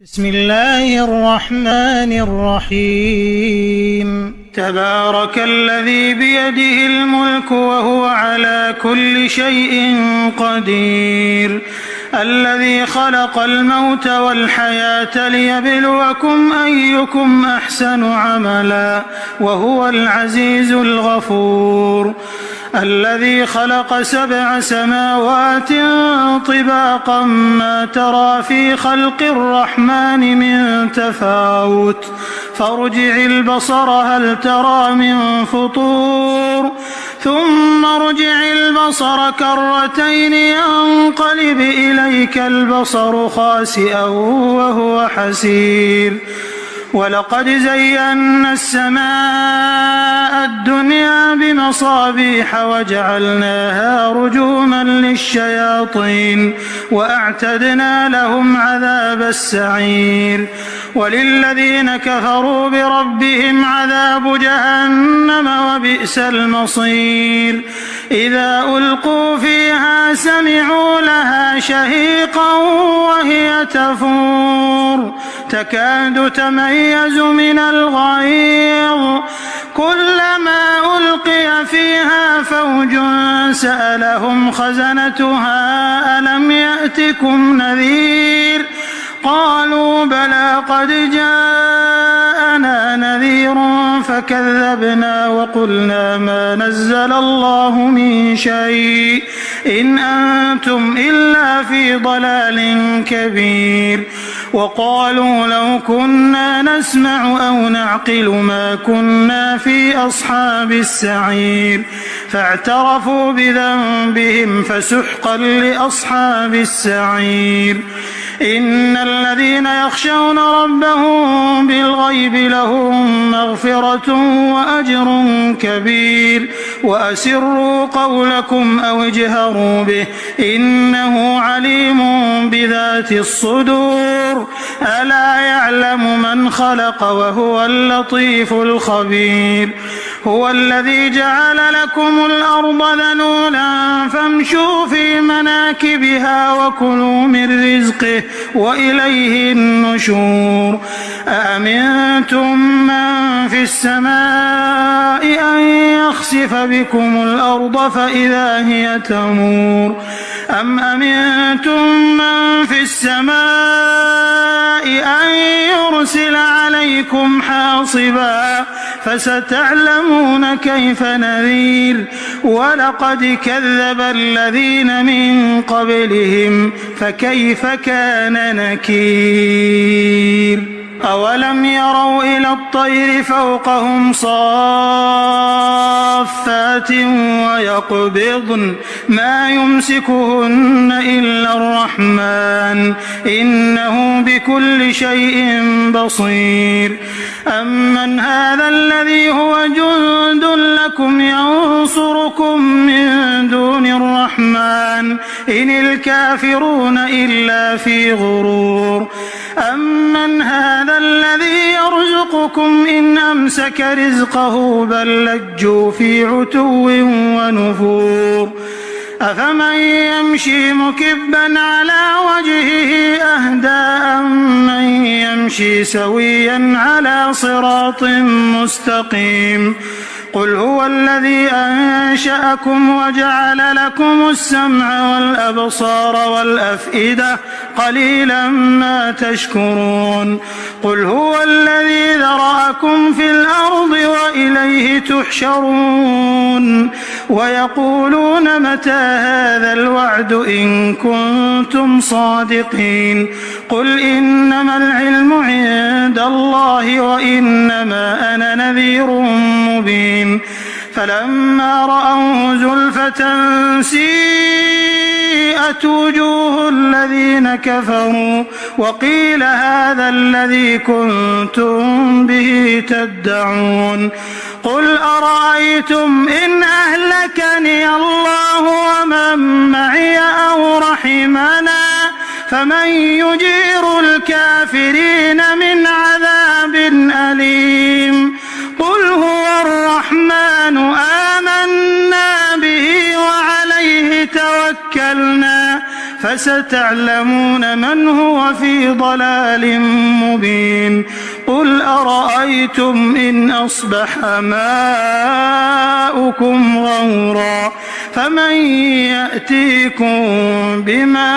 بسم الله الرحمن الرحيم تبارك الذي بيده الملك وهو على كل شيء قدير الذي خلق الموت والحياة ليبلوكم أيكم أحسن عملا وهو العزيز الغفور الذي خلق 7 سماوات طباقا ما ترى في خلق الرحمن من تفاوت فارجع البصر هل ترى من فطور ثم ارجع البصر كرتين ينقلب إليك البصر خاسئا وهو حسير ولقد زينا السماء الدنيا بمصابيح وجعلناها رجوما للشياطين وأعتدنا لهم عذاب السعير وللذين كفروا بربهم عذاب جهنم وبئس المصير إذا ألقوا فيها سمعوا لها شهيقا وهي تفور تكاد تميز من الغيظ كلما ألقي فيها فوج سألهم خزنتها ألم يأتكم نذير قالوا بلى قد جاءنا نذير فكذبنا وقلنا ما نزل الله من شيء إن أنتم إلا في ضلال كبير وقالوا لو كنا نسمع أو نعقل ما كنا في أصحاب السعير فاعترفوا بذنبهم فسحقا لأصحاب السعير إن الذين يخشون ربهم بالغيب لهم مغفرة وأجر كبير وأسروا قولكم أو اجهروا به إنه عليم بذات الصدور ألا يعلم من خلق وهو اللطيف الخبير هو الذي جعل لكم الأرض ذلولا فامشوا في مناكبها وكلوا من رزقه وإليه النشور أأمنتم من في السماء أن يخسف بكم الأرض فإذا هي تمور أم أمنتم من في السماء أن يرسل عليكم حاصبا فستعلمون كيف نذير ولقد كذب الذين من قبلهم فكيف كان نكير أولم يروا إلى الطير فوقهم صافات ويقبضن ما يمسكهن إلا الرحمن إنه بكل شيء بصير أمن هذا الذي هو جند لكم ينصركم من دون الرحمن إن الكافرون إلا في غرور أمن هذا الذي يرزقكم إن أمسك رزقه بل لجوا في عتو ونفور أفمن يمشي مكبا على وجهه أهدى أمن يمشي سويا على صراط مستقيم قل هو الذي أنشأكم وجعل لكم السمع والأبصار والأفئدة قليلا ما تشكرون قل هو الذي ذرأكم في الأرض وإليه تحشرون ويقولون متى هذا الوعد إن كنتم صادقين قل إنما العلم عند الله وإنما أنا نذير مبين فلما رأوه زلفة سيئت وجوه الذين كفروا وقيل هذا الذي كنتم به تدعون قل أرأيتم إن أهلكني الله ومن معي أو رحمنا فمن يجير الكافرين من عذاب أليم قل هو الرحمن آمنا به وعليه توكلنا فستعلمون من هو في ضلال مبين قل أرأيتم إن أصبح ماؤكم غورا فمن يأتيكم بماء